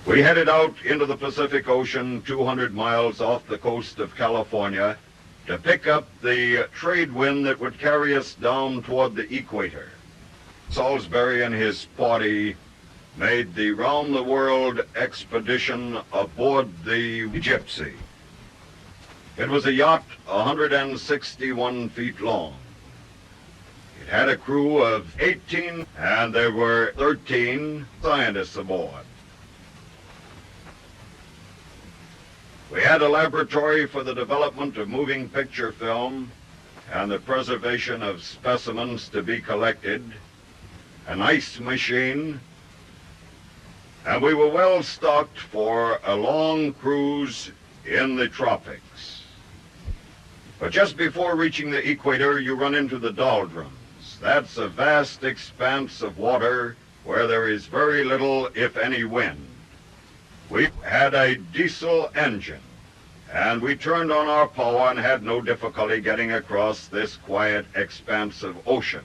We headed out into the Pacific Ocean 200 miles off the coast of California to pick up the trade wind that would carry us down toward the equator. Salisbury and his party made the round-the-world expedition aboard the Gypsy. It was a yacht 161 feet long. It had a crew of 18, and there were 13 scientists aboard. We had a laboratory for the development of moving picture film and the preservation of specimens to be collected, an ice machine, and we were well stocked for a long cruise in the tropics. But just before reaching the equator, you run into the doldrums. That's a vast expanse of water where there is very little, if any, wind. We had a diesel engine, and we turned on our power and had no difficulty getting across this quiet expanse of ocean.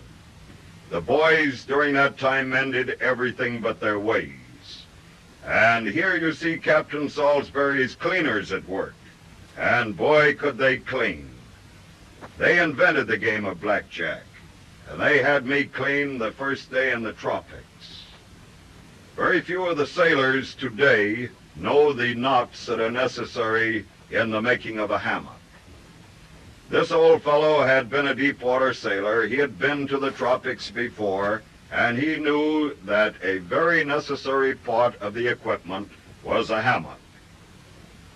The boys during that time mended everything but their ways. And here you see Captain Salisbury's cleaners at work. And boy, could they clean. They invented the game of blackjack, and they had me clean the first day in the tropics. Very few of the sailors today know the knots that are necessary in the making of a hammock. This old fellow had been a deep-water sailor. He had been to the tropics before, and he knew that a very necessary part of the equipment was a hammock.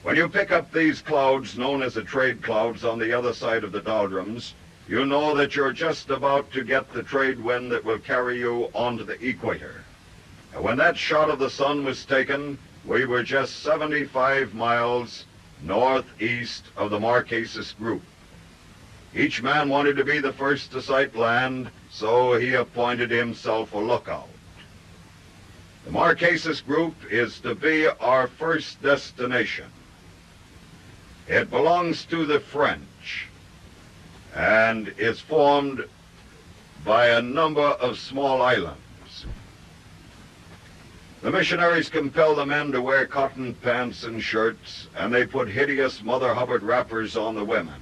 When you pick up these clouds, known as the trade clouds, on the other side of the doldrums, you know that you're just about to get the trade wind that will carry you onto the equator. And when that shot of the sun was taken, we were just 75 miles northeast of the Marquesas group. Each man wanted to be the first to sight land, so he appointed himself a lookout. The Marquesas group is to be our first destination. It belongs to the French and is formed by a number of small islands. The missionaries compelled the men to wear cotton pants and shirts, and they put hideous Mother Hubbard wrappers on the women.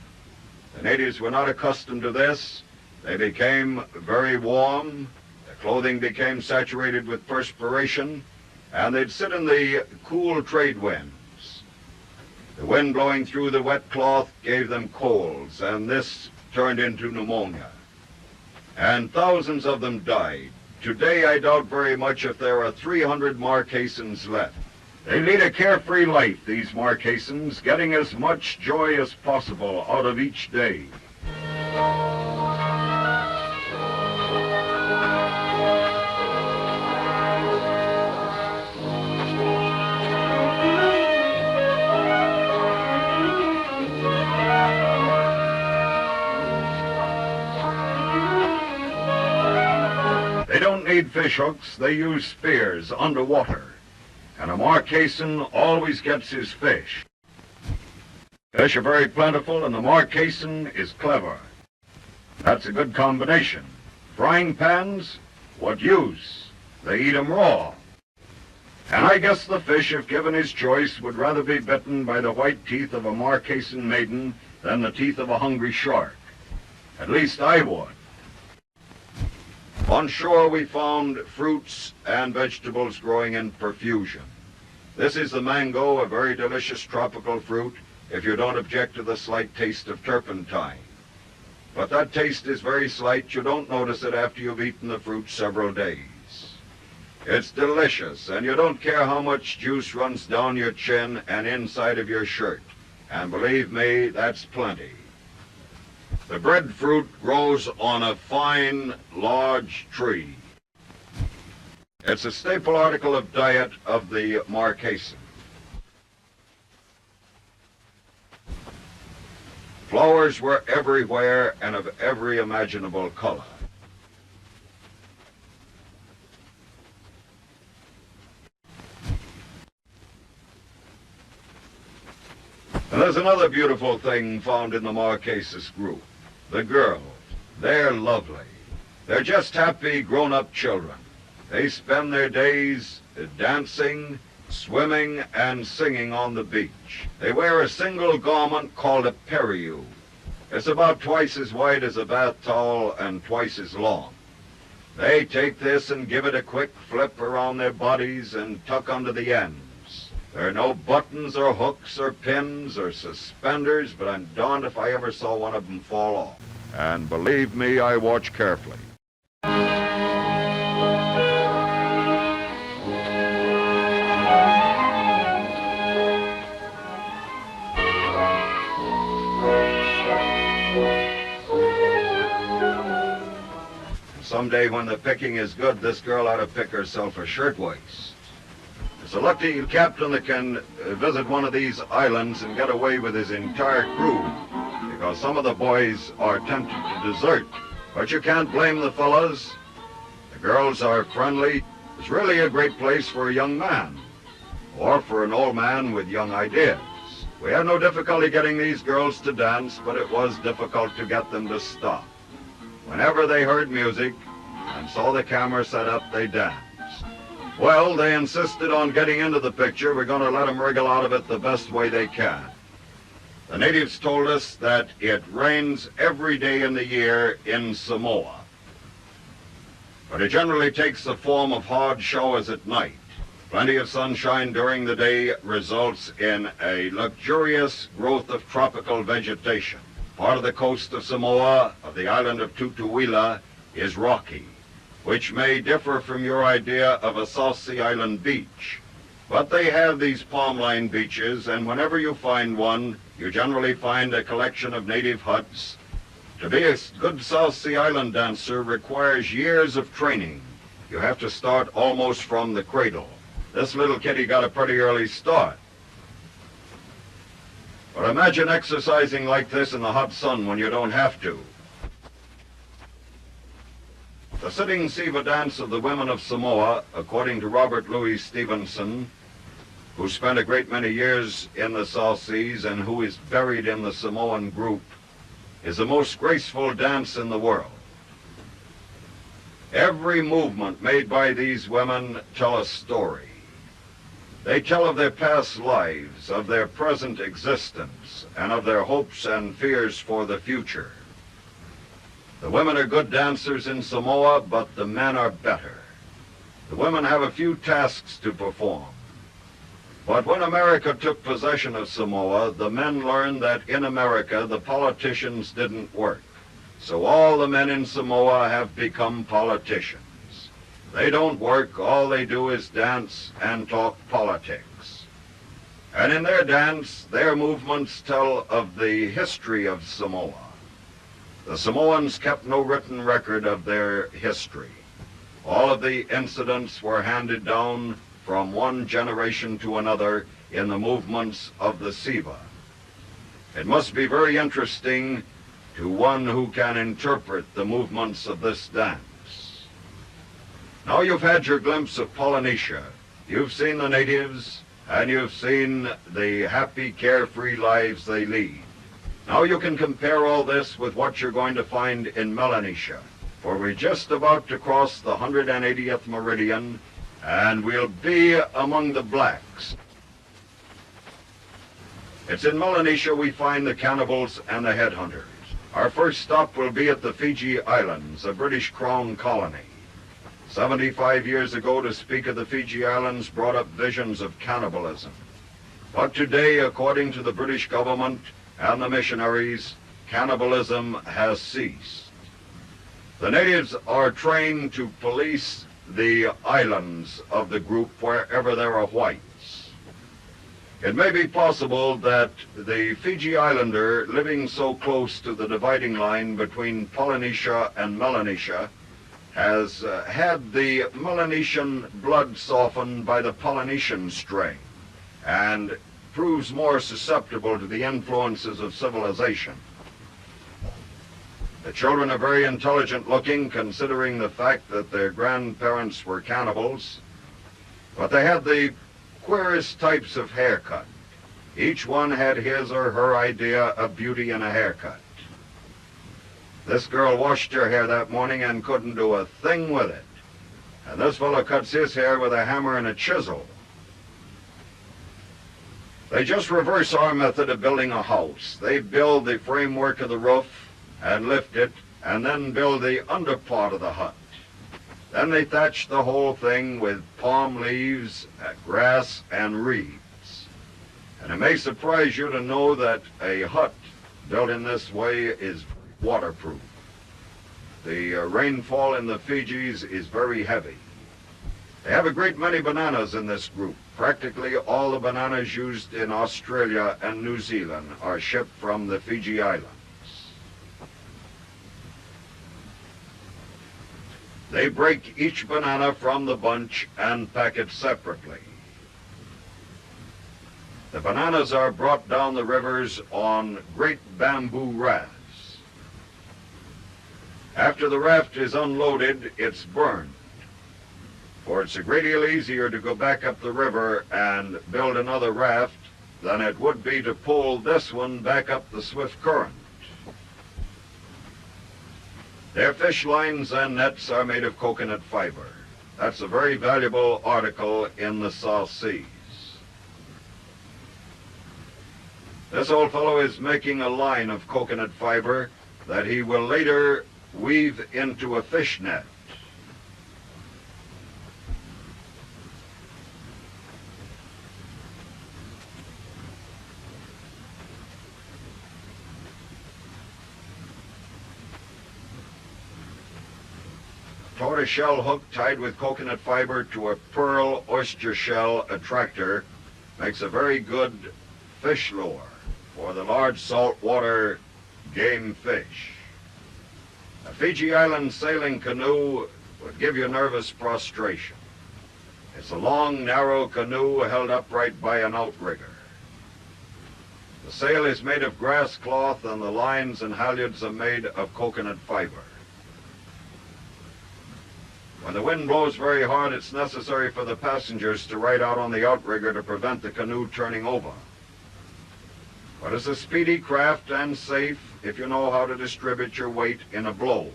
The natives were not accustomed to this. They became very warm. Their clothing became saturated with perspiration, and they'd sit in the cool trade winds. The wind blowing through the wet cloth gave them colds, and this turned into pneumonia. And thousands of them died. Today, I doubt very much if there are 300 Marquesans left. They lead a carefree life, these Marquesans, getting as much joy as possible out of each day. They don't need fish hooks, they use spears underwater. And a Marquesan always gets his fish. Fish are very plentiful, and the Marquesan is clever. That's a good combination. Frying pans, what use? They eat 'em raw. And I guess the fish, if given his choice, would rather be bitten by the white teeth of a Marquesan maiden than the teeth of a hungry shark. At least I would. On shore we found fruits and vegetables growing in profusion. This is the mango, a very delicious tropical fruit, if you don't object to the slight taste of turpentine. But that taste is very slight. You don't notice it after you've eaten the fruit several days. It's delicious, and you don't care how much juice runs down your chin and inside of your shirt. And believe me, that's plenty. The breadfruit grows on a fine, large tree. It's a staple article of diet of the Marquesan. Flowers were everywhere and of every imaginable color. And there's another beautiful thing found in the Marquesas group. The girls. They're lovely. They're just happy grown-up children. They spend their days dancing, swimming, and singing on the beach. They wear a single garment called a periu. It's about twice as wide as a bath towel and twice as long. They take this and give it a quick flip around their bodies and tuck under the ends. There are no buttons or hooks or pins or suspenders, but I'm darned if I ever saw one of them fall off. And believe me, I watch carefully. Someday when the picking is good, this girl ought to pick herself a shirtwaist. It's a lucky captain that can visit one of these islands and get away with his entire crew, because some of the boys are tempted to desert. But you can't blame the fellas. The girls are friendly. It's really a great place for a young man, or for an old man with young ideas. We had no difficulty getting these girls to dance, but it was difficult to get them to stop. Whenever they heard music and saw the camera set up, they danced. Well, they insisted on getting into the picture. We're going to let them wriggle out of it the best way they can. The natives told us that it rains every day in the year in Samoa, but it generally takes the form of hard showers at night. Plenty of sunshine during the day results in a luxurious growth of tropical vegetation. Part of the coast of Samoa, of the island of Tutuila, is rocky, which may differ from your idea of a South Sea Island beach. But they have these palm-lined beaches, and whenever you find one, you generally find a collection of native huts. To be a good South Sea Island dancer requires years of training. You have to start almost from the cradle. This little kitty got a pretty early start. But imagine exercising like this in the hot sun when you don't have to. The sitting Siva dance of the women of Samoa, according to Robert Louis Stevenson, who spent a great many years in the South Seas and who is buried in the Samoan group, is the most graceful dance in the world. Every movement made by these women tell a story. They tell of their past lives, of their present existence, and of their hopes and fears for the future. The women are good dancers in Samoa, but the men are better. The women have a few tasks to perform. But when America took possession of Samoa, the men learned that in America the politicians didn't work. So all the men in Samoa have become politicians. They don't work, all they do is dance and talk politics. And in their dance, their movements tell of the history of Samoa. The Samoans kept no written record of their history. All of the incidents were handed down from one generation to another in the movements of the Siva. It must be very interesting to one who can interpret the movements of this dance. Now you've had your glimpse of Polynesia. You've seen the natives, and you've seen the happy, carefree lives they lead. Now you can compare all this with what you're going to find in Melanesia, for we're just about to cross the 180th meridian, and we'll be among the blacks. It's in Melanesia we find the cannibals and the headhunters. Our first stop will be at the Fiji Islands, a British Crown colony. 75 years ago, to speak of the Fiji Islands brought up visions of cannibalism. But today, according to the British government and the missionaries, cannibalism has ceased. The natives are trained to police the islands of the group wherever there are whites. It may be possible that the Fiji Islander, living so close to the dividing line between Polynesia and Melanesia, has had the Melanesian blood softened by the Polynesian strain and proves more susceptible to the influences of civilization. The children are very intelligent looking, considering the fact that their grandparents were cannibals, but they had the queerest types of haircut. Each one had his or her idea of beauty in a haircut. This girl washed her hair that morning and couldn't do a thing with it. And this fellow cuts his hair with a hammer and a chisel. They just reverse our method of building a house. They build the framework of the roof and lift it, and then build the under part of the hut. Then they thatch the whole thing with palm leaves, grass, and reeds. And it may surprise you to know that a hut built in this way is waterproof. The rainfall in the Fijis is very heavy. They have a great many bananas in this group. Practically all the bananas used in Australia and New Zealand are shipped from the Fiji Islands. They break each banana from the bunch and pack it separately. The bananas are brought down the rivers on great bamboo rafts. After the raft is unloaded, it's burned, for it's a great deal easier to go back up the river and build another raft than it would be to pull this one back up the swift current. Their fish lines and nets are made of coconut fiber. That's a very valuable article in the South Seas. This old fellow is making a line of coconut fiber that he will later weave into a fish net. Tortoiseshell hook tied with coconut fiber to a pearl oyster shell attractor makes a very good fish lure for the large saltwater game fish. A Fiji Island sailing canoe would give you nervous prostration. It's a long, narrow canoe held upright by an outrigger. The sail is made of grass cloth and the lines and halyards are made of coconut fiber. When the wind blows very hard, it's necessary for the passengers to ride out on the outrigger to prevent the canoe turning over. But it's a speedy craft and safe if you know how to distribute your weight in a blow.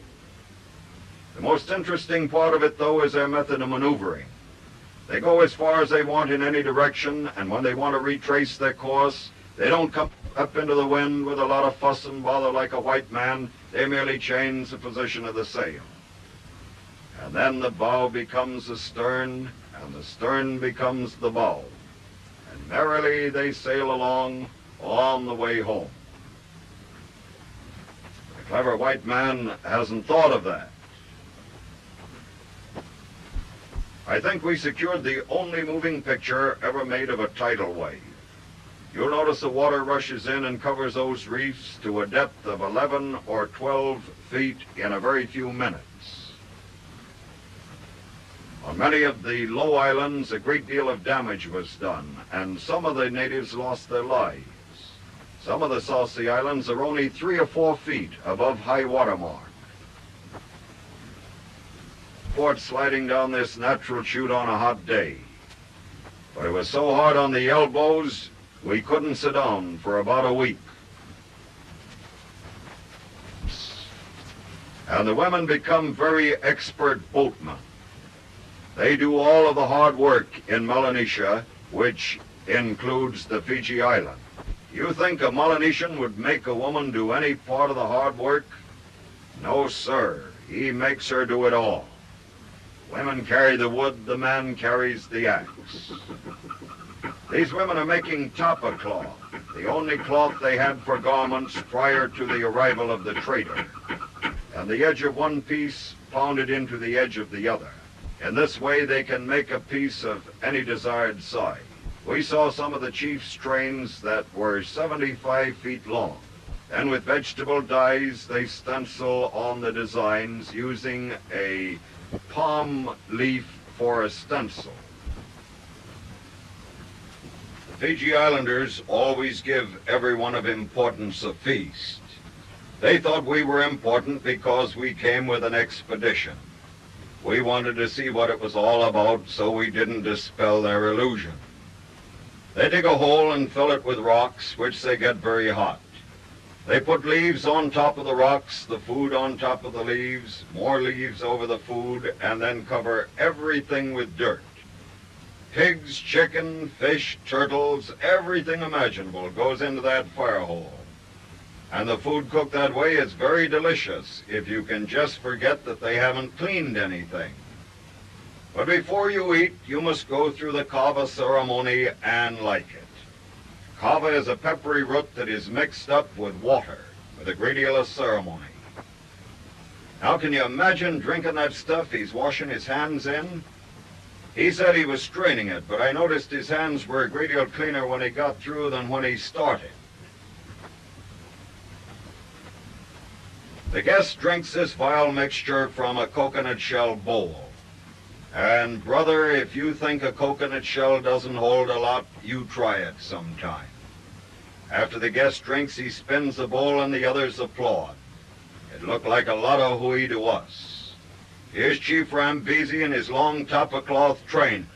The most interesting part of it, though, is their method of maneuvering. They go as far as they want in any direction, and when they want to retrace their course, they don't come up into the wind with a lot of fuss and bother like a white man. They merely change the position of the sail. And then the bow becomes the stern, and the stern becomes the bow. And merrily they sail along on the way home. The clever white man hasn't thought of that. I think we secured the only moving picture ever made of a tidal wave. You'll notice the water rushes in and covers those reefs to a depth of 11 or 12 feet in a very few minutes. On many of the low islands, a great deal of damage was done, and some of the natives lost their lives. Some of the South Sea Islands are only 3 or 4 feet above high water mark. Port sliding down this natural chute on a hot day. But it was so hard on the elbows, we couldn't sit down for about a week. And the women become very expert boatmen. They do all of the hard work in Melanesia, which includes the Fiji Island. You think a Melanesian would make a woman do any part of the hard work? No, sir. He makes her do it all. Women carry the wood, the man carries the axe. These women are making tapa cloth, the only cloth they had for garments prior to the arrival of the trader, and the edge of one piece pounded into the edge of the other. In this way, they can make a piece of any desired size. We saw some of the chief's trains that were 75 feet long. Then with vegetable dyes, they stencil on the designs using a palm leaf for a stencil. The Fiji Islanders always give everyone of importance a feast. They thought we were important because we came with an expedition. We wanted to see what it was all about, so we didn't dispel their illusion. They dig a hole and fill it with rocks, which they get very hot. They put leaves on top of the rocks, the food on top of the leaves, more leaves over the food, and then cover everything with dirt. Pigs, chicken, fish, turtles, everything imaginable goes into that fire hole. And the food cooked that way is very delicious if you can just forget that they haven't cleaned anything. But before you eat, you must go through the kava ceremony and like it. Kava is a peppery root that is mixed up with water with a great deal of ceremony. Now, can you imagine drinking that stuff he's washing his hands in? He said he was straining it, but I noticed his hands were a great deal cleaner when he got through than when he started. The guest drinks this vile mixture from a coconut shell bowl. And brother, if you think a coconut shell doesn't hold a lot, you try it sometime. After the guest drinks, he spins the bowl and the others applaud. It looked like a lot of hooey to us. Here's Chief Rambezi in his long tapa cloth train.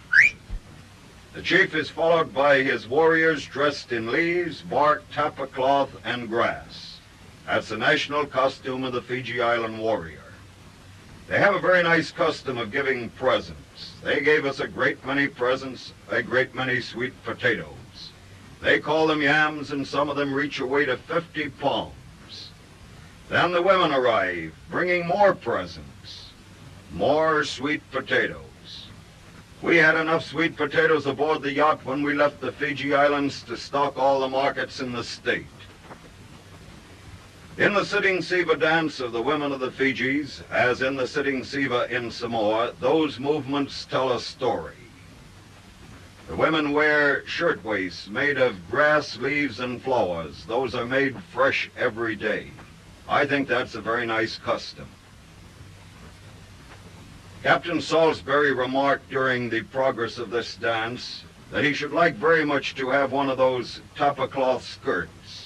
The chief is followed by his warriors dressed in leaves, bark, tapa cloth, and grass. That's the national costume of the Fiji Island warrior. They have a very nice custom of giving presents. They gave us a great many presents, a great many sweet potatoes. They call them yams, and some of them reach away to 50 palms. Then the women arrive, bringing more presents, more sweet potatoes. We had enough sweet potatoes aboard the yacht when we left the Fiji Islands to stock all the markets in the state. In the sitting Siva dance of the women of the Fijis, as in the sitting Siva in Samoa, those movements tell a story. The women wear shirtwaists made of grass, leaves, and flowers. Those are made fresh every day. I think that's a very nice custom. Captain Salisbury remarked during the progress of this dance that he should like very much to have one of those tapa cloth skirts.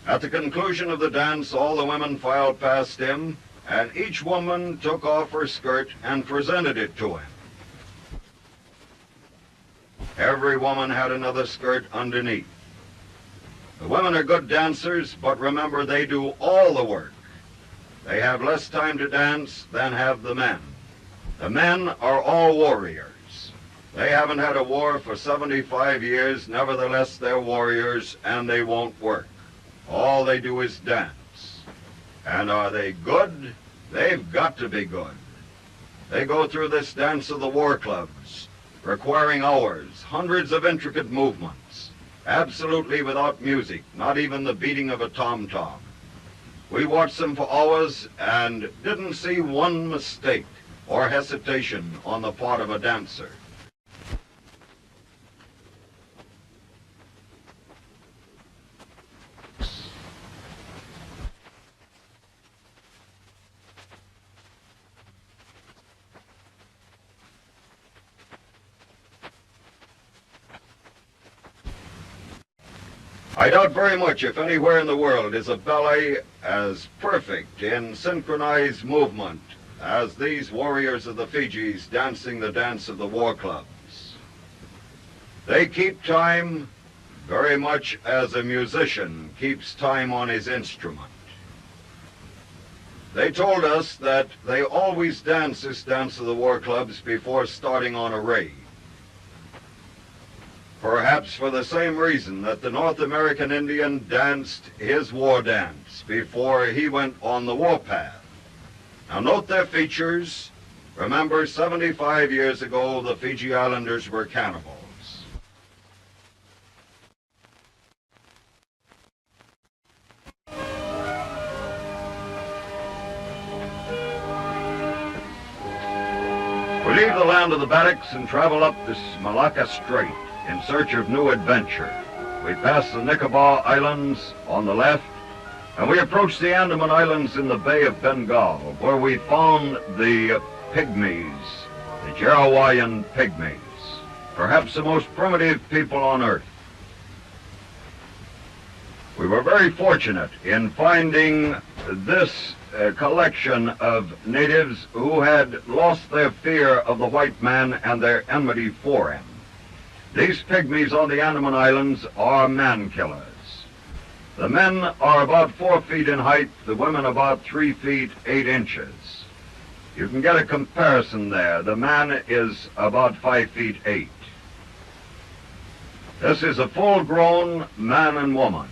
At the conclusion of the dance, all the women filed past him, and each woman took off her skirt and presented it to him. Every woman had another skirt underneath. The women are good dancers, but remember, they do all the work. They have less time to dance than have the men. The men are all warriors. They haven't had a war for 75 years, nevertheless they're warriors, and they won't work. All they do is dance. And are they good? They've got to be good. They go through this dance of the war clubs, requiring hours, hundreds of intricate movements, absolutely without music, not even the beating of a tom-tom. We watched them for hours and didn't see one mistake or hesitation on the part of a dancer. I doubt very much if anywhere in the world is a ballet as perfect in synchronized movement as these warriors of the Fijis dancing the dance of the war clubs. They keep time very much as a musician keeps time on his instrument. They told us that they always dance this dance of the war clubs before starting on a raid. perhaps for the same reason that the North American Indian danced his war dance before he went on the warpath. Now note their features. Remember, 75 years ago, the Fiji Islanders were cannibals. We leave the land of the Batiks and travel up this Malacca Strait in search of new adventure. We pass the Nicobar Islands on the left, and we approach the Andaman Islands in the Bay of Bengal, where we found the Pygmies, the Jarawayan Pygmies, perhaps the most primitive people on Earth. We were very fortunate in finding this collection of natives who had lost their fear of the white man and their enmity for him. These pygmies on the Andaman Islands are man-killers. The men are about 4 feet in height, the women about 3 feet 8 inches. You can get a comparison there. The man is about 5 feet 8. This is a full-grown man and woman.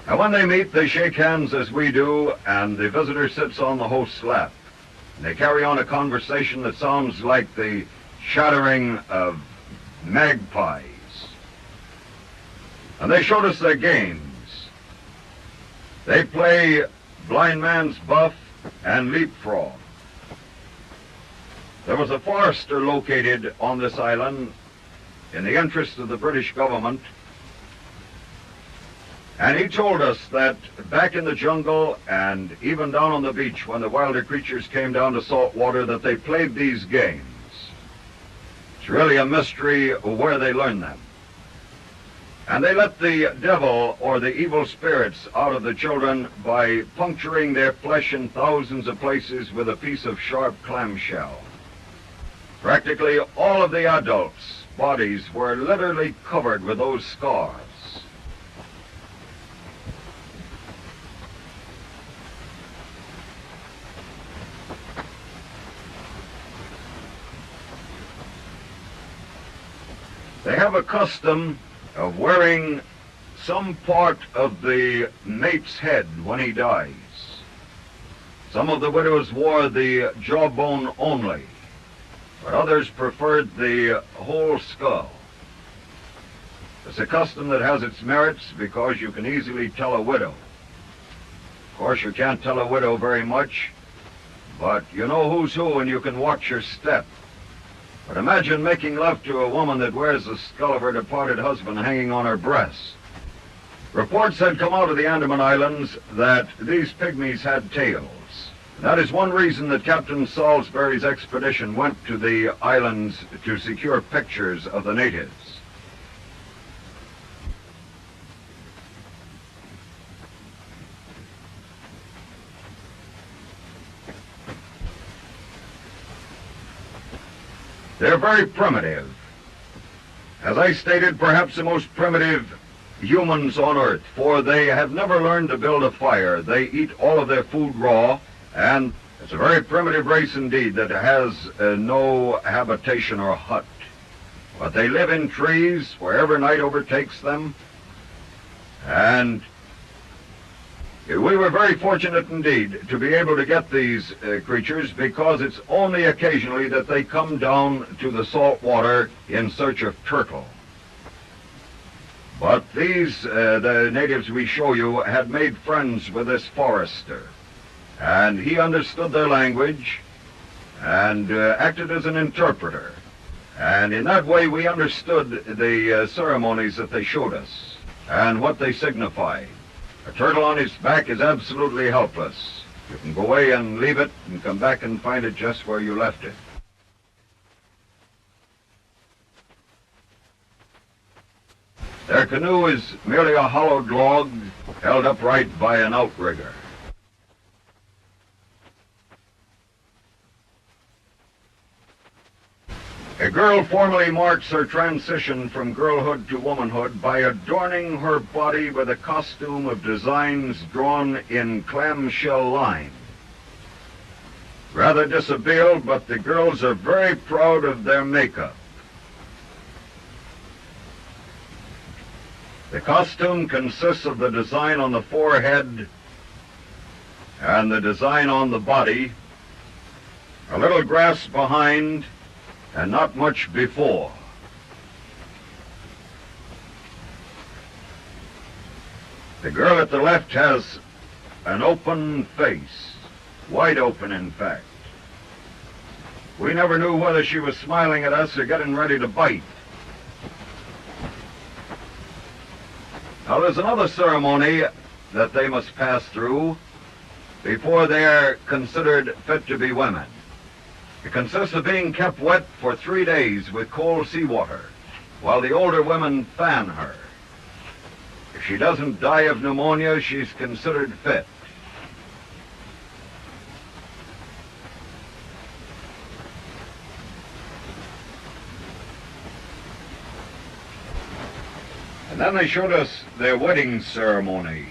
And when they meet, they shake hands as we do, and the visitor sits on the host's lap. And they carry on a conversation that sounds like the chattering of magpies. And they showed us their games. They play blind man's buff and leapfrog. There was a forester located on this island in the interest of the British government, and he told us that back in the jungle and even down on the beach when the wilder creatures came down to salt water that they played these games. It's really a mystery where they learned them. And they let the devil or the evil spirits out of the children by puncturing their flesh in thousands of places with a piece of sharp clamshell. Practically all of the adults' bodies were literally covered with those scars. They have a custom of wearing some part of the mate's head when he dies. Some of the widows wore the jawbone only, but others preferred the whole skull. It's a custom that has its merits because you can easily tell a widow. Of course, you can't tell a widow very much, but you know who's who and you can watch your step. But imagine making love to a woman that wears the skull of her departed husband hanging on her breast. Reports had come out of the Andaman Islands that these pygmies had tails. That is one reason that Captain Salisbury's expedition went to the islands to secure pictures of the natives. They're very primitive. As I stated, perhaps the most primitive humans on Earth, for they have never learned to build a fire. They eat all of their food raw, and it's a very primitive race indeed that has no habitation or hut. But they live in trees wherever night overtakes them, and we were very fortunate indeed to be able to get these creatures because it's only occasionally that they come down to the salt water in search of turtle. But these, the natives we show you, had made friends with this forester. And he understood their language and acted as an interpreter. And in that way we understood the ceremonies that they showed us and what they signified. A turtle on its back is absolutely helpless. You can go away and leave it and come back and find it just where you left it. Their canoe is merely a hollowed log held upright by an outrigger. A girl formally marks her transition from girlhood to womanhood by adorning her body with a costume of designs drawn in clamshell line. Rather dishabilled, but the girls are very proud of their makeup. The costume consists of the design on the forehead and the design on the body, a little grass behind and not much before. The girl at the left has an open face, wide open in fact. We never knew whether she was smiling at us or getting ready to bite. Now there's another ceremony that they must pass through before they're considered fit to be women. It consists of being kept wet for 3 days with cold seawater while the older women fan her. If she doesn't die of pneumonia, she's considered fit. And then they showed us their wedding ceremony,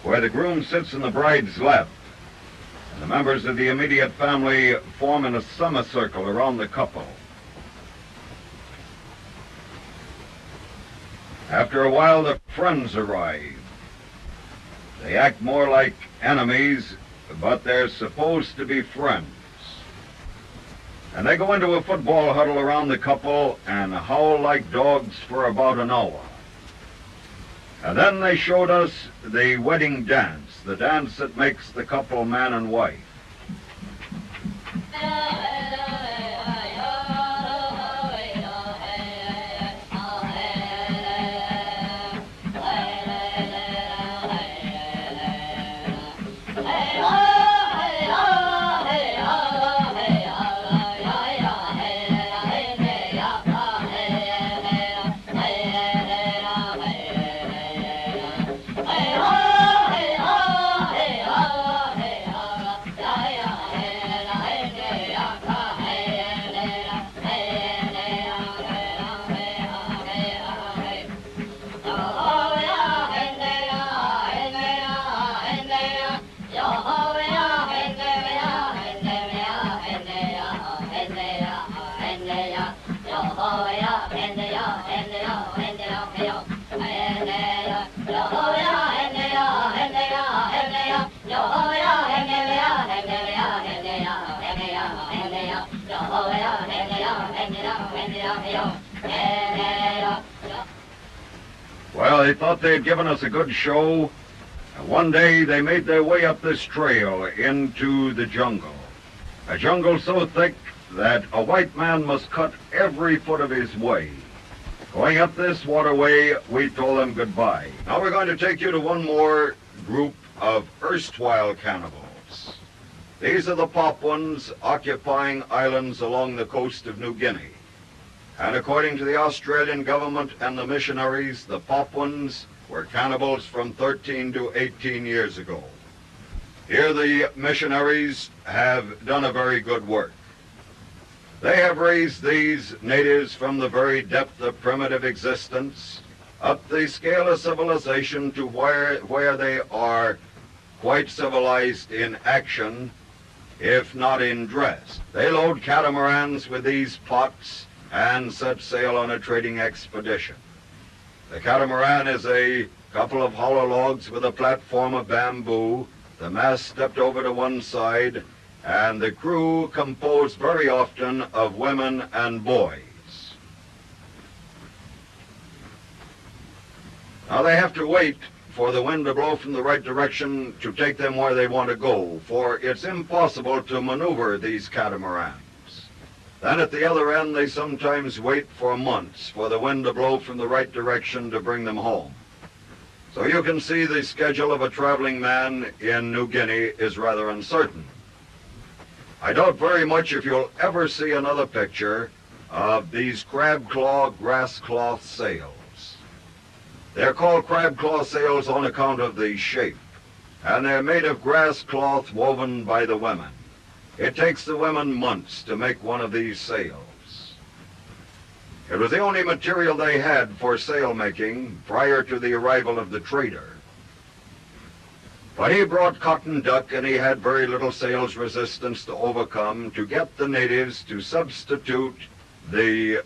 where the groom sits in the bride's lap, and the members of the immediate family form in a semicircle around the couple. After a while, the friends arrive. They act more like enemies, but they're supposed to be friends. And they go into a football huddle around the couple and howl like dogs for about an hour. And then they showed us the wedding dance, the dance that makes the couple man and wife. Well, they thought they had given us a good show, and one day they made their way up this trail into the jungle. A jungle so thick that a white man must cut every foot of his way. Going up this waterway, we told them goodbye. Now we're going to take you to one more group of erstwhile cannibals. These are the Papuans occupying islands along the coast of New Guinea. And according to the Australian government and the missionaries, the Papuans were cannibals from 13 to 18 years ago. Here the missionaries have done a very good work. They have raised these natives from the very depth of primitive existence up the scale of civilization to where they are quite civilized in action, if not in dress. They load catamarans with these pots and set sail on a trading expedition. The catamaran is a couple of hollow logs with a platform of bamboo, the mast stepped over to one side, and the crew composed very often of women and boys. Now they have to wait for the wind to blow from the right direction to take them where they want to go, for it's impossible to maneuver these catamarans. Then at the other end, they sometimes wait for months for the wind to blow from the right direction to bring them home. So you can see the schedule of a traveling man in New Guinea is rather uncertain. I doubt very much if you'll ever see another picture of these crab claw grass cloth sails. They're called crab claw sails on account of the shape, and they're made of grass cloth woven by the women. It takes the women months to make one of these sails. It was the only material they had for sail making prior to the arrival of the trader. But he brought cotton duck, and he had very little sales resistance to overcome to get the natives to substitute the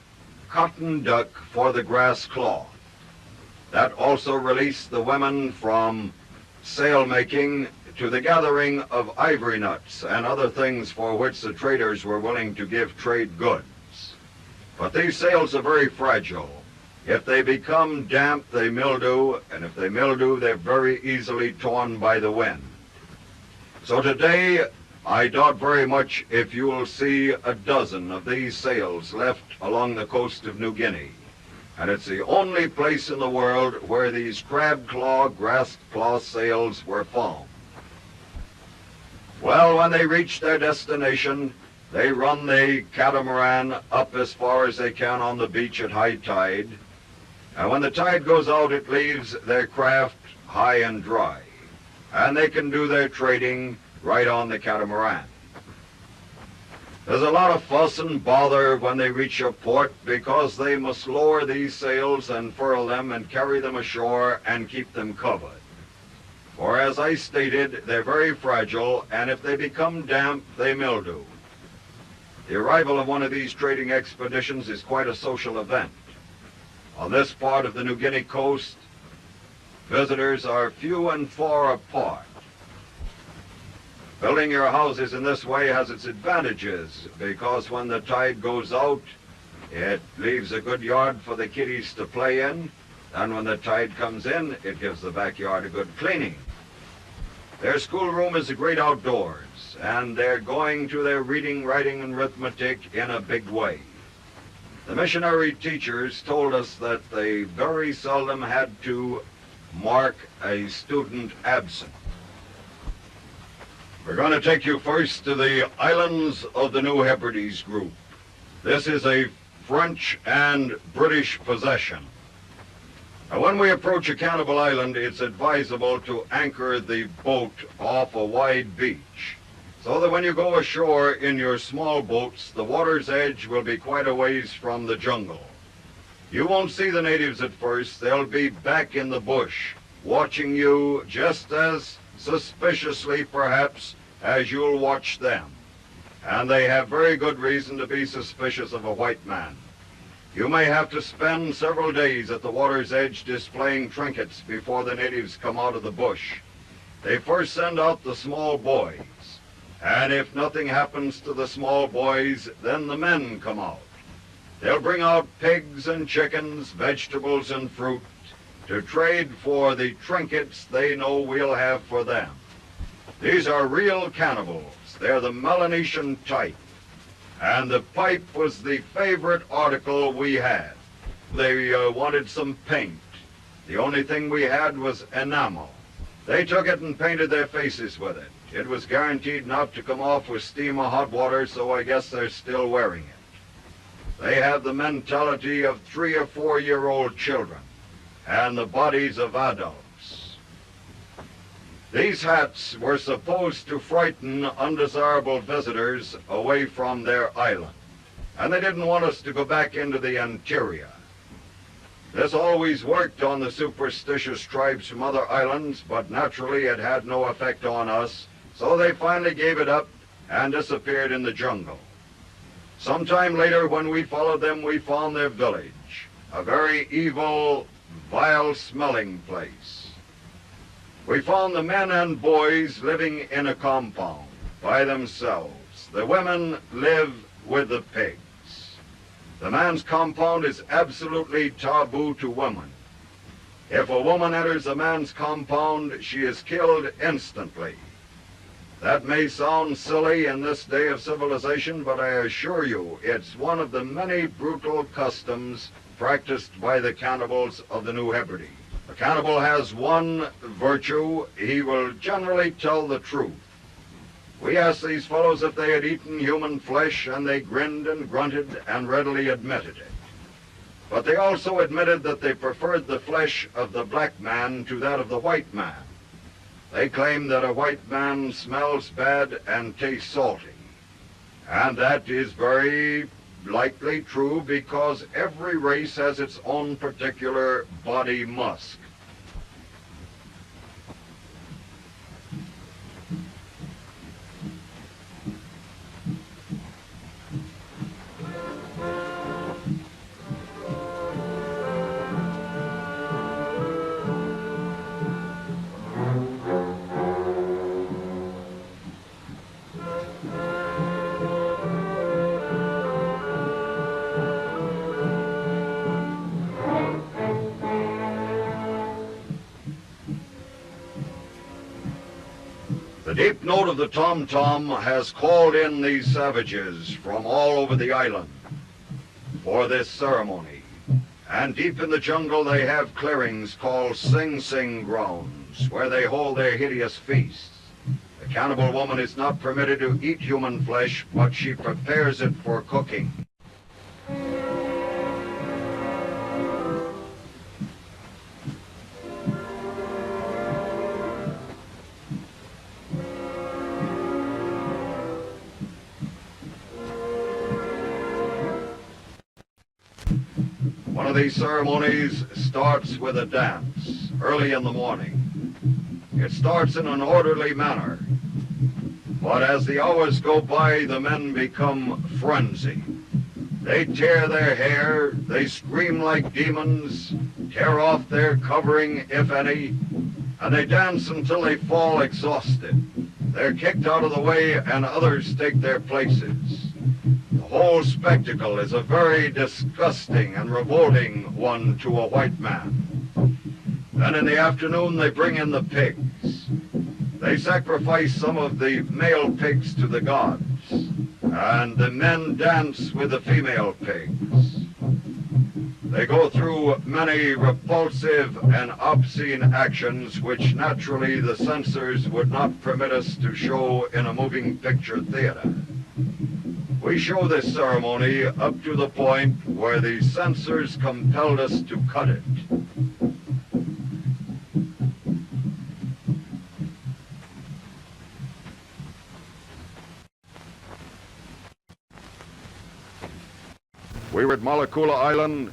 cotton duck for the grass cloth. That also released the women from sail making to the gathering of ivory nuts and other things for which the traders were willing to give trade goods. But these sails are very fragile. If they become damp, they mildew, and if they mildew, they're very easily torn by the wind. So today, I doubt very much if you will see a dozen of these sails left along the coast of New Guinea. And it's the only place in the world where these crab claw, grass claw sails were found. Well, when they reach their destination, they run the catamaran up as far as they can on the beach at high tide. And when the tide goes out, it leaves their craft high and dry. And they can do their trading right on the catamaran. There's a lot of fuss and bother when they reach a port because they must lower these sails and furl them and carry them ashore and keep them covered. For as I stated, they're very fragile, and if they become damp, they mildew. The arrival of one of these trading expeditions is quite a social event. On this part of the New Guinea coast, visitors are few and far apart. Building your houses in this way has its advantages because when the tide goes out, it leaves a good yard for the kiddies to play in, and when the tide comes in, it gives the backyard a good cleaning. Their schoolroom is a great outdoors, and they're going to their reading, writing, and arithmetic in a big way. The missionary teachers told us that they very seldom had to mark a student absent. We're going to take you first to the islands of the New Hebrides group. This is a French and British possession. Now, when we approach a Cannibal Island, it's advisable to anchor the boat off a wide beach, so that when you go ashore in your small boats, the water's edge will be quite a ways from the jungle. You won't see the natives at first. They'll be back in the bush, watching you just as suspiciously, perhaps, as you'll watch them. And they have very good reason to be suspicious of a white man. You may have to spend several days at the water's edge displaying trinkets before the natives come out of the bush. They first send out the small boys, and if nothing happens to the small boys, then the men come out. They'll bring out pigs and chickens, vegetables and fruit to trade for the trinkets they know we'll have for them. These are real cannibals. They're the Melanesian type. And the pipe was the favorite article we had. They wanted some paint. The only thing we had was enamel. They took it and painted their faces with it. It was guaranteed not to come off with steam or hot water, so I guess they're still wearing it. They have the mentality of 3 or 4-year-old children and the bodies of adults. These hats were supposed to frighten undesirable visitors away from their island, and they didn't want us to go back into the interior. This always worked on the superstitious tribes from other islands, but naturally it had no effect on us, so they finally gave it up and disappeared in the jungle. Sometime later, when we followed them, we found their village, a very evil, vile-smelling place. We found the men and boys living in a compound by themselves. The women live with the pigs. The man's compound is absolutely taboo to women. If a woman enters a man's compound, she is killed instantly. That may sound silly in this day of civilization, but I assure you it's one of the many brutal customs practiced by the cannibals of the New Hebrides. A cannibal has one virtue: he will generally tell the truth. We asked these fellows if they had eaten human flesh, and they grinned and grunted and readily admitted it. But they also admitted that they preferred the flesh of the black man to that of the white man. They claim that a white man smells bad and tastes salty. And that is very likely true because every race has its own particular body musk. The deep note of the tom-tom has called in these savages from all over the island for this ceremony. And deep in the jungle they have clearings called Sing Sing grounds, where they hold their hideous feasts. The cannibal woman is not permitted to eat human flesh, but she prepares it for cooking. One of these ceremonies starts with a dance early in the morning. It starts in an orderly manner, but as the hours go by, the men become frenzied. They tear their hair, they scream like demons, tear off their covering, if any, and they dance until they fall exhausted. They're kicked out of the way and others take their places. The whole spectacle is a very disgusting and revolting one to a white man. Then in the afternoon they bring in the pigs. They sacrifice some of the male pigs to the gods, and the men dance with the female pigs. They go through many repulsive and obscene actions which naturally the censors would not permit us to show in a moving picture theater. We show this ceremony up to the point where the censors compelled us to cut it. We were at Malakula Island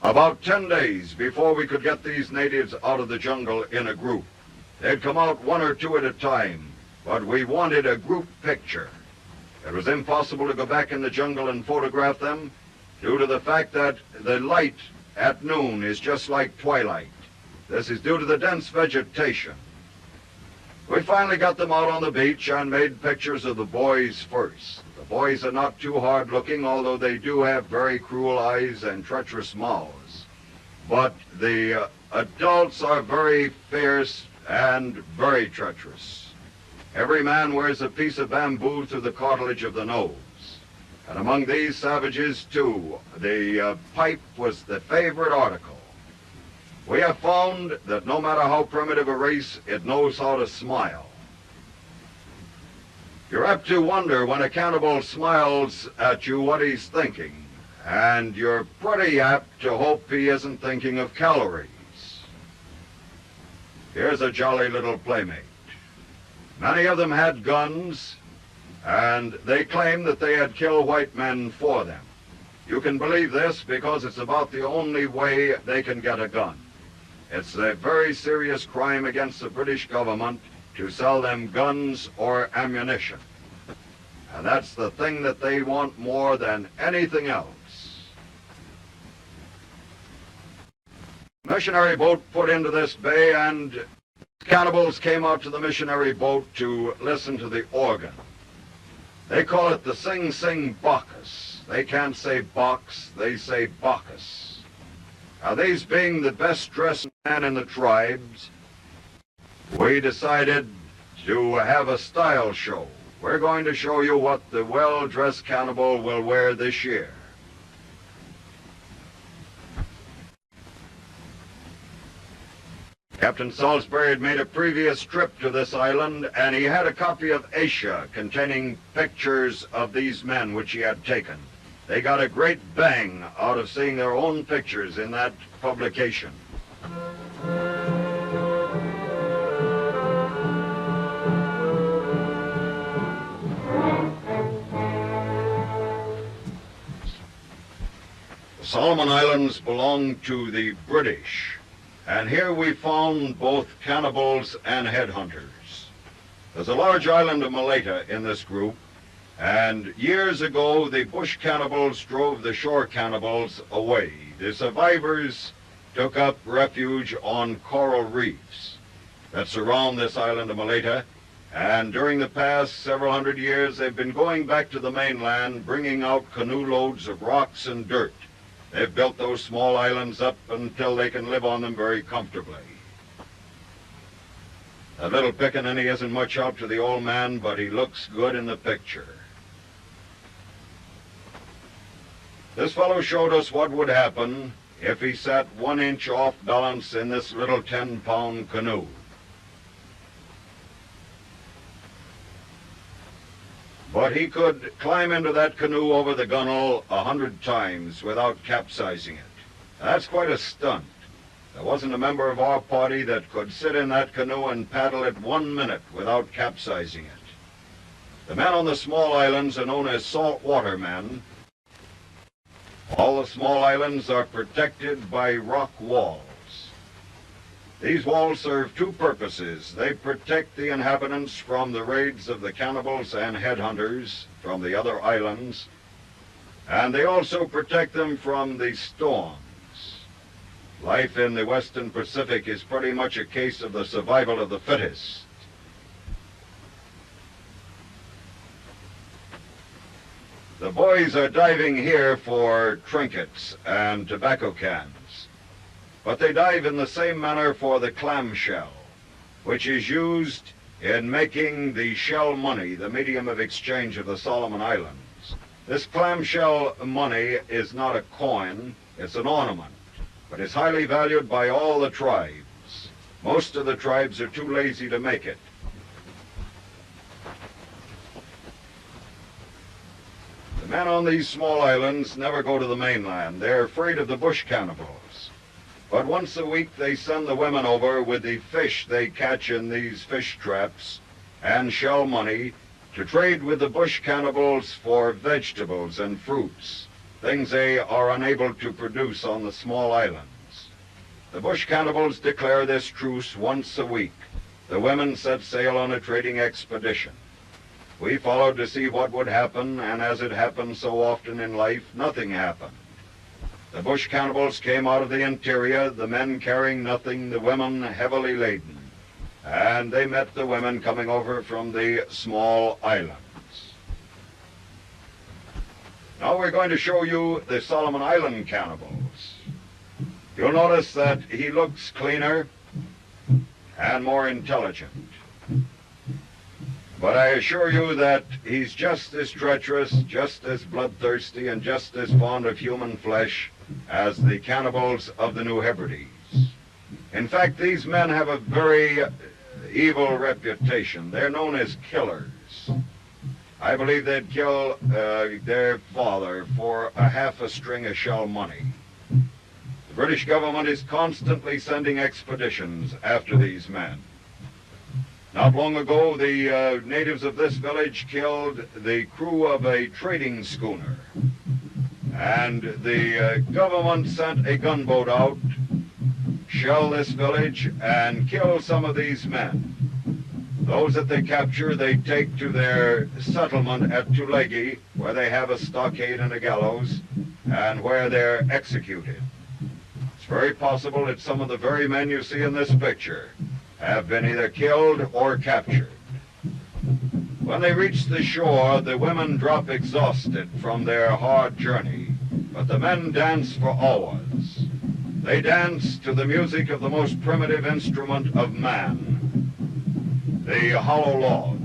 about 10 days before we could get these natives out of the jungle in a group. They'd come out one or two at a time, but we wanted a group picture. It was impossible to go back in the jungle and photograph them due to the fact that the light at noon is just like twilight. This is due to the dense vegetation. We finally got them out on the beach and made pictures of the boys first. The boys are not too hard looking, although they do have very cruel eyes and treacherous mouths. But the adults are very fierce and very treacherous. Every man wears a piece of bamboo through the cartilage of the nose. And among these savages, too, the pipe was the favorite article. We have found that no matter how primitive a race, it knows how to smile. You're apt to wonder when a cannibal smiles at you what he's thinking, and you're pretty apt to hope he isn't thinking of calories. Here's a jolly little playmate. Many of them had guns, and they claimed that they had killed white men for them. You can believe this because it's about the only way they can get a gun. It's a very serious crime against the British government to sell them guns or ammunition. And that's the thing that they want more than anything else. Missionary boat put into this bay, and cannibals came out to the missionary boat to listen to the organ. They call it the Sing Sing Bacchus. They can't say box, they say Bacchus. Now, these being the best dressed man in the tribes, we decided to have a style show. We're going to show you what the well-dressed cannibal will wear this year. Captain Salisbury had made a previous trip to this island, and he had a copy of Asia containing pictures of these men which he had taken. They got a great bang out of seeing their own pictures in that publication. The Solomon Islands belong to the British, and here we found both cannibals and headhunters. There's a large island of Maleta in this group, and years ago the bush cannibals drove the shore cannibals away. The survivors took up refuge on coral reefs that surround this island of Maleta, and during the past several hundred years they've been going back to the mainland, bringing out canoe loads of rocks and dirt. They've built those small islands up until they can live on them very comfortably. That little pickaninny isn't much help to the old man, but he looks good in the picture. This fellow showed us what would happen if he sat 1 inch off balance in this little 10-pound canoe. But he could climb into that canoe over the gunwale 100 times without capsizing it. That's quite a stunt. There wasn't a member of our party that could sit in that canoe and paddle it 1 minute without capsizing it. The men on the small islands are known as saltwater men. All the small islands are protected by rock walls. These walls serve two purposes. They protect the inhabitants from the raids of the cannibals and headhunters from the other islands, and they also protect them from the storms. Life in the Western Pacific is pretty much a case of the survival of the fittest. The boys are diving here for trinkets and tobacco cans, but they dive in the same manner for the clamshell, which is used in making the shell money, the medium of exchange of the Solomon Islands. This clamshell money is not a coin, it's an ornament, but it's highly valued by all the tribes. Most of the tribes are too lazy to make it. The men on these small islands never go to the mainland. They're afraid of the bush cannibals. But once a week they send the women over with the fish they catch in these fish traps and shell money to trade with the bush cannibals for vegetables and fruits, things they are unable to produce on the small islands. The bush cannibals declare this truce once a week. The women set sail on a trading expedition. We followed to see what would happen, and as it happens so often in life, nothing happened. The bush cannibals came out of the interior, the men carrying nothing, the women heavily laden, and they met the women coming over from the small islands. Now we're going to show you the Solomon Island cannibals. You'll notice that he looks cleaner and more intelligent. But I assure you that he's just as treacherous, just as bloodthirsty, and just as fond of human flesh as the cannibals of the New Hebrides. In fact, these men have a very evil reputation. They're known as killers. I believe they'd kill their father for a half a string of shell money. The British government is constantly sending expeditions after these men. Not long ago, the natives of this village killed the crew of a trading schooner. And the government sent a gunboat out, shell this village, and kill some of these men. Those that they capture, they take to their settlement at Tulagi, where they have a stockade and a gallows, and where they're executed. It's very possible that some of the very men you see in this picture have been either killed or captured. When they reach the shore, the women drop exhausted from their hard journey, but the men dance for hours. They dance to the music of the most primitive instrument of man, the hollow log.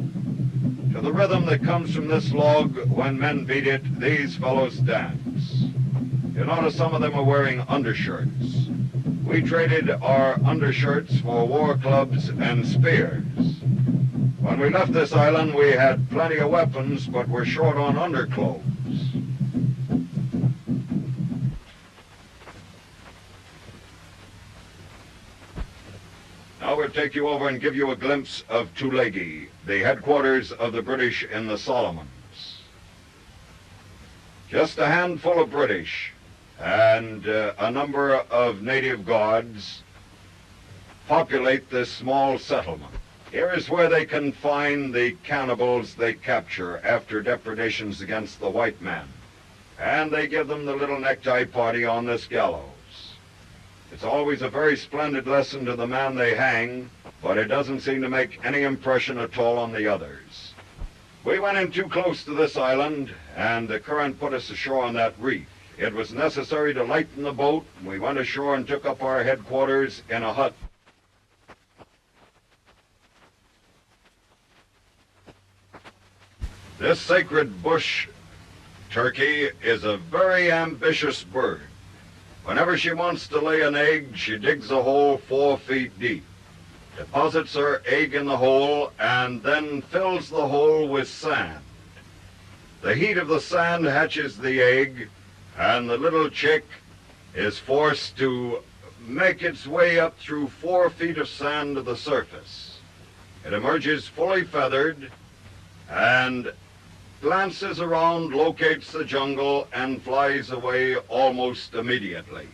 To the rhythm that comes from this log, when men beat it, these fellows dance. You notice some of them are wearing undershirts. We traded our undershirts for war clubs and spears. When we left this island, we had plenty of weapons, but were short on underclothes. Now we'll take you over and give you a glimpse of Tulagi, the headquarters of the British in the Solomons. Just a handful of British and a number of native guards populate this small settlement. Here is where they confine the cannibals they capture after depredations against the white men. And they give them the little necktie party on this gallows. It's always a very splendid lesson to the man they hang, but it doesn't seem to make any impression at all on the others. We went in too close to this island, and the current put us ashore on that reef. It was necessary to lighten the boat. We went ashore and took up our headquarters in a hut This sacred bush turkey is a very ambitious bird. Whenever she wants to lay an egg, she digs a hole 4 feet deep, deposits her egg in the hole, and then fills the hole with sand. The heat of the sand hatches the egg, and the little chick is forced to make its way up through 4 feet of sand to the surface. It emerges fully feathered and glances around, locates the jungle, and flies away almost immediately.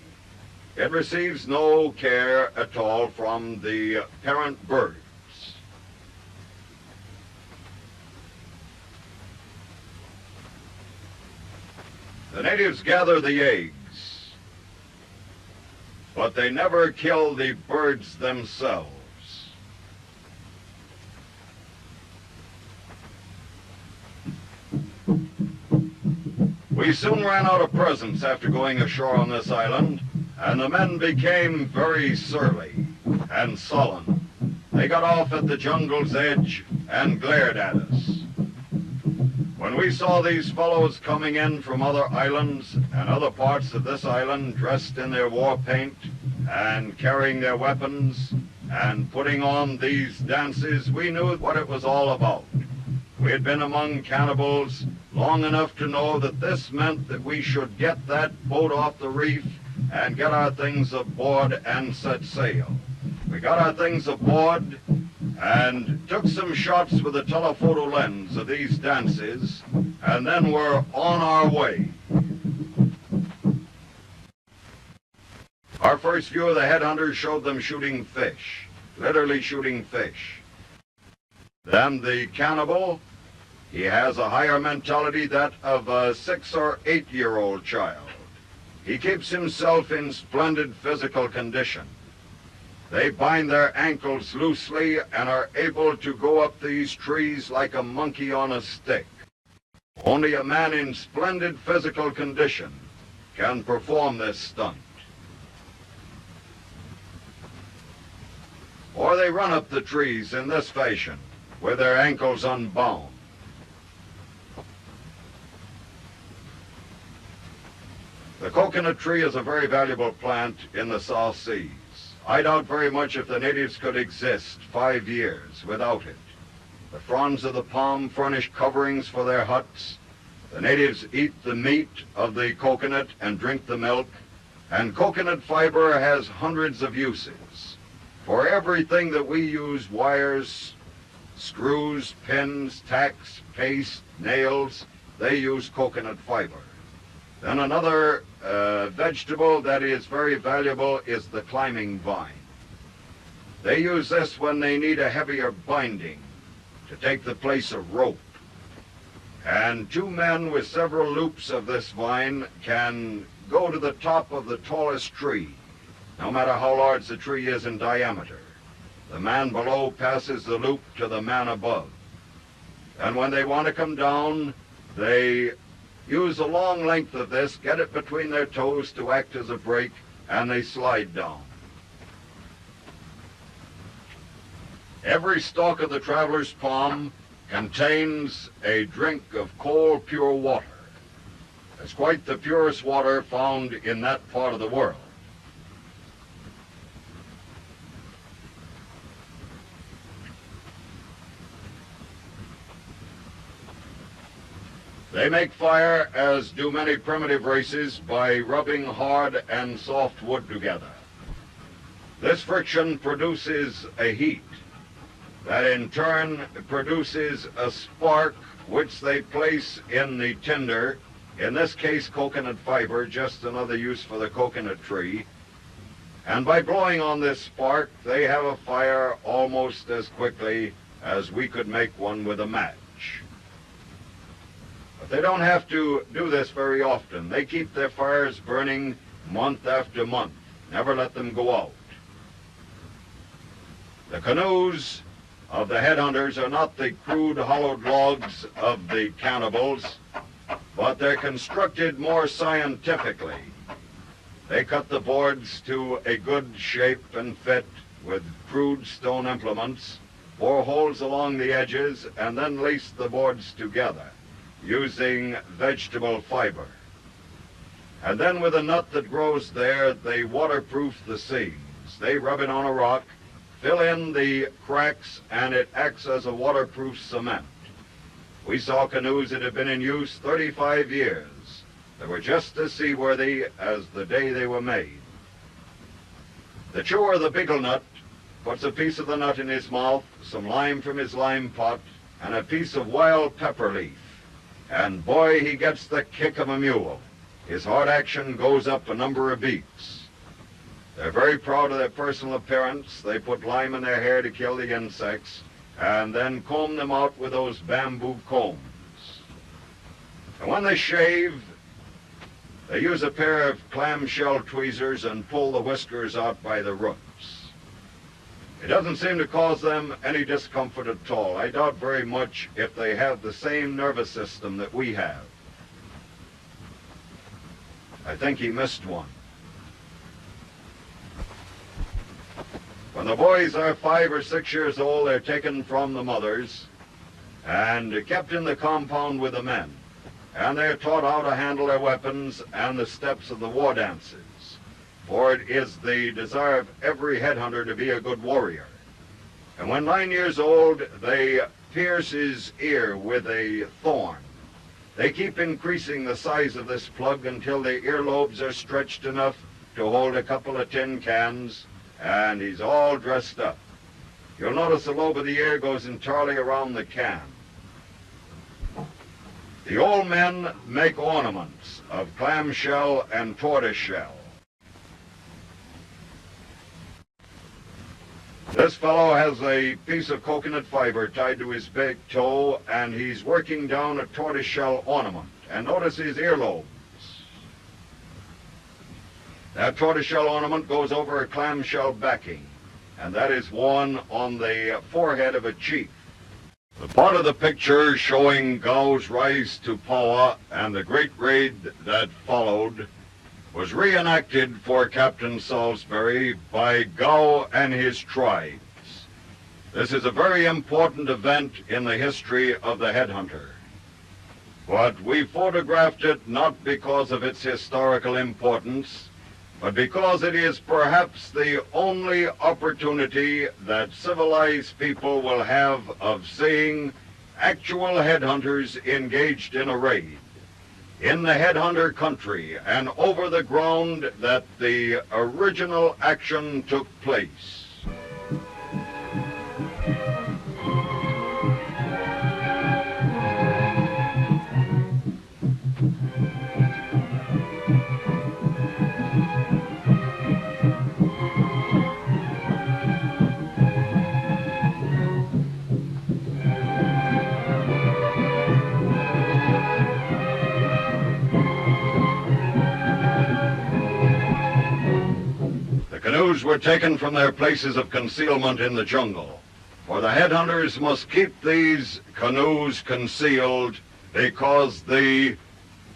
It receives no care at all from the parent birds. The natives gather the eggs, but they never kill the birds themselves. We soon ran out of presents after going ashore on this island, and the men became very surly and sullen. They got off at the jungle's edge and glared at us. When we saw these fellows coming in from other islands and other parts of this island dressed in their war paint and carrying their weapons and putting on these dances, we knew what it was all about. We had been among cannibals long enough to know that this meant that we should get that boat off the reef and get our things aboard and set sail. We got our things aboard and took some shots with a telephoto lens of these dances, and then were on our way. Our first view of the headhunters showed them shooting fish, literally shooting fish. Then the cannibal, he has a higher mentality, that of a 6 or 8-year-old child. He keeps himself in splendid physical condition. They bind their ankles loosely and are able to go up these trees like a monkey on a stick. Only a man in splendid physical condition can perform this stunt. Or they run up the trees in this fashion, with their ankles unbound. The coconut tree is a very valuable plant in the South Seas. I doubt very much if the natives could exist 5 years without it. The fronds of the palm furnish coverings for their huts. The natives eat the meat of the coconut and drink the milk, and coconut fiber has hundreds of uses. For everything that we use, wires, screws, pins, tacks, paste, nails, they use coconut fiber. Then another vegetable that is very valuable is the climbing vine. They use this when they need a heavier binding to take the place of rope. And 2 men with several loops of this vine can go to the top of the tallest tree, no matter how large the tree is in diameter. The man below passes the loop to the man above. And when they want to come down, they use a long length of this, get it between their toes to act as a brake, and they slide down. Every stalk of the traveler's palm contains a drink of cold, pure water. It's quite the purest water found in that part of the world. They make fire, as do many primitive races, by rubbing hard and soft wood together. This friction produces a heat that in turn produces a spark which they place in the tinder, in this case coconut fiber, just another use for the coconut tree. And by blowing on this spark, they have a fire almost as quickly as we could make one with a match. But they don't have to do this very often. They keep their fires burning month after month, never let them go out. The canoes of the headhunters are not the crude hollowed logs of the cannibals, but they're constructed more scientifically. They cut the boards to a good shape and fit with crude stone implements, bore holes along the edges, and then laced the boards together using vegetable fiber. And then with a nut that grows there, they waterproof the seams. They rub it on a rock, fill in the cracks, and it acts as a waterproof cement. We saw canoes that had been in use 35 years. They were just as seaworthy as the day they were made. The chewer of the betel nut puts a piece of the nut in his mouth, some lime from his lime pot, and a piece of wild pepper leaf. And boy, he gets the kick of a mule. His heart action goes up a number of beats. They're very proud of their personal appearance. They put lime in their hair to kill the insects, and then comb them out with those bamboo combs. And when they shave, they use a pair of clamshell tweezers and pull the whiskers out by the roots. It doesn't seem to cause them any discomfort at all. I doubt very much if they have the same nervous system that we have. I think he missed one. When the boys are 5 or 6 years old, they're taken from the mothers and kept in the compound with the men. And they're taught how to handle their weapons and the steps of the war dances. For it is the desire of every headhunter to be a good warrior. And when 9 years old, they pierce his ear with a thorn. They keep increasing the size of this plug until the earlobes are stretched enough to hold a couple of tin cans, and he's all dressed up. You'll notice the lobe of the ear goes entirely around the can. The old men make ornaments of clamshell and tortoiseshell. This fellow has a piece of coconut fiber tied to his big toe, and he's working down a tortoiseshell ornament. And notice his earlobes. That tortoiseshell ornament goes over a clamshell backing, and that is worn on the forehead of a chief. The part of the picture showing Gow's rise to power and the great raid that followed was reenacted for Captain Salisbury by Gow and his tribes. This is a very important event in the history of the headhunter. But we photographed it not because of its historical importance, but because it is perhaps the only opportunity that civilized people will have of seeing actual headhunters engaged in a raid in the headhunter country and over the ground that the original action took place. Canoes were taken from their places of concealment in the jungle, for the headhunters must keep these canoes concealed because the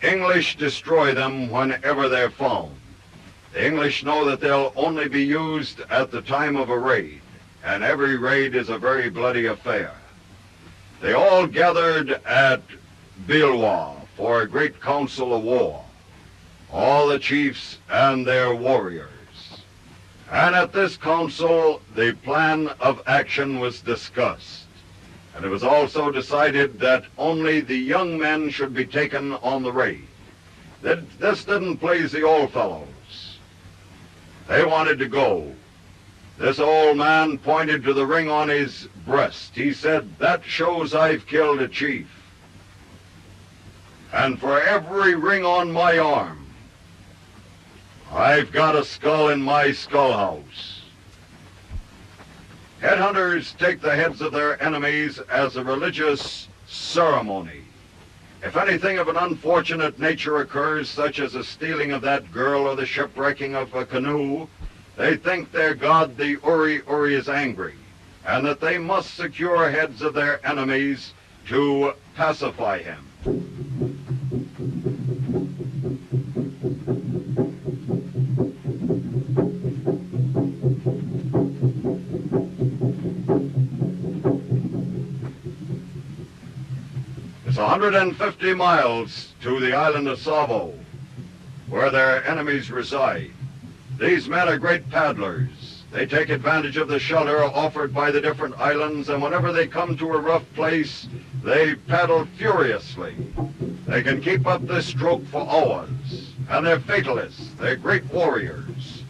English destroy them whenever they're found. The English know that they'll only be used at the time of a raid, and every raid is a very bloody affair. They all gathered at Bilwa for a great council of war, all the chiefs and their warriors. And at this council, the plan of action was discussed. And it was also decided that only the young men should be taken on the raid. This didn't please the old fellows. They wanted to go. This old man pointed to the ring on his breast. He said, "That shows I've killed a chief. And for every ring on my arm, I've got a skull in my skull house." Headhunters take the heads of their enemies as a religious ceremony. If anything of an unfortunate nature occurs, such as a stealing of that girl or the shipwrecking of a canoe, they think their god, the Uri is angry, and that they must secure heads of their enemies to pacify him. It's 150 miles to the island of Savo, where their enemies reside. These men are great paddlers. They take advantage of the shelter offered by the different islands, and whenever they come to a rough place, they paddle furiously. They can keep up this stroke for hours, and they're fatalists. They're great warriors.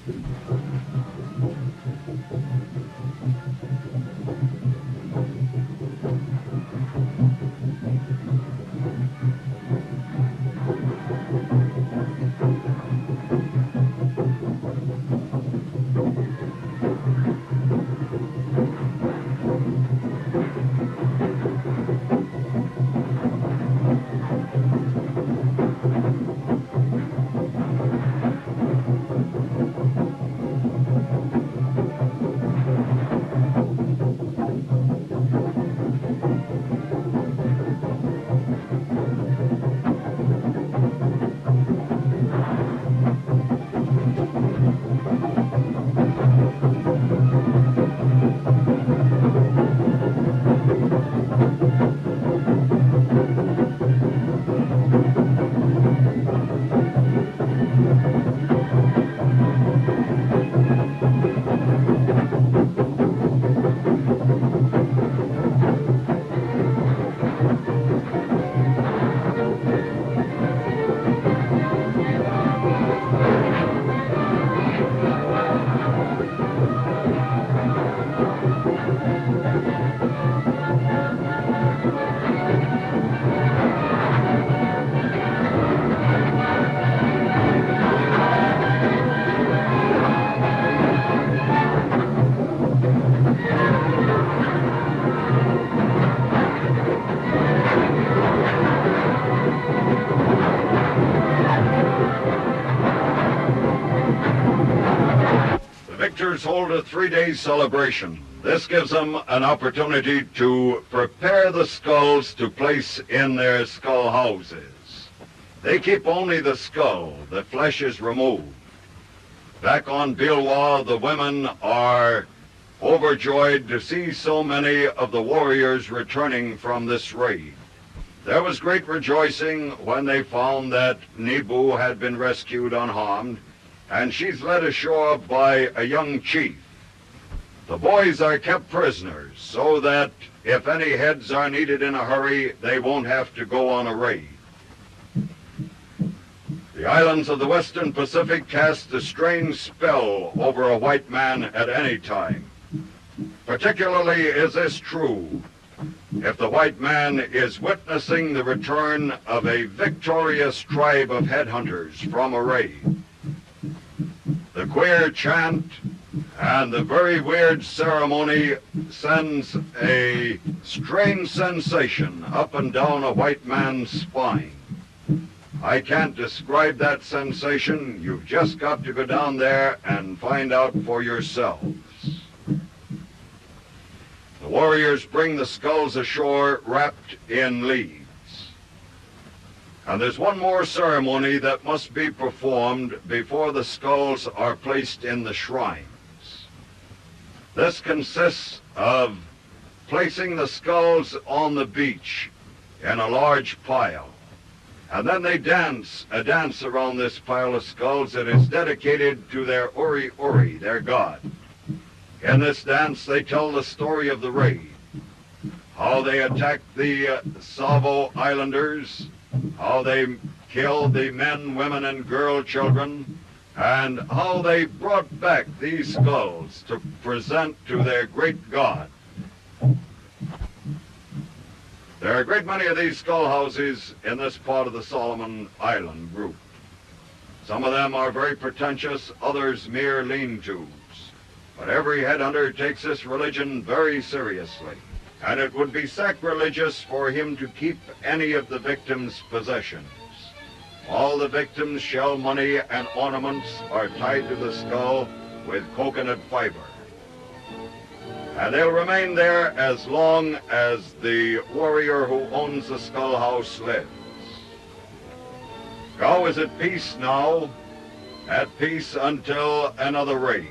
Victors hold a 3-day celebration. This gives them an opportunity to prepare the skulls to place in their skull houses. They keep only the skull. The flesh is removed. Back on Bilwa, the women are overjoyed to see so many of the warriors returning from this raid. There was great rejoicing when they found that Nebu had been rescued unharmed, and she's led ashore by a young chief. The boys are kept prisoners so that if any heads are needed in a hurry, they won't have to go on a raid. The islands of the Western Pacific cast a strange spell over a white man at any time. Particularly is this true if the white man is witnessing the return of a victorious tribe of headhunters from a raid. The queer chant and the very weird ceremony sends a strange sensation up and down a white man's spine. I can't describe that sensation. You've just got to go down there and find out for yourselves. The warriors bring the skulls ashore wrapped in leaves. And there's one more ceremony that must be performed before the skulls are placed in the shrines. This consists of placing the skulls on the beach in a large pile. And then they dance a dance around this pile of skulls that is dedicated to their Uri Uri, their god. In this dance, they tell the story of the raid, how they attacked the Savo Islanders, how they killed the men, women, and girl children, and how they brought back these skulls to present to their great god. There are a great many of these skull houses in this part of the Solomon Island group. Some of them are very pretentious, others mere lean-tos. But every headhunter takes this religion very seriously, and it would be sacrilegious for him to keep any of the victims' possessions. All the victims' shell money and ornaments are tied to the skull with coconut fiber. And they'll remain there as long as the warrior who owns the skull house lives. Gao is at peace now, at peace until another raid.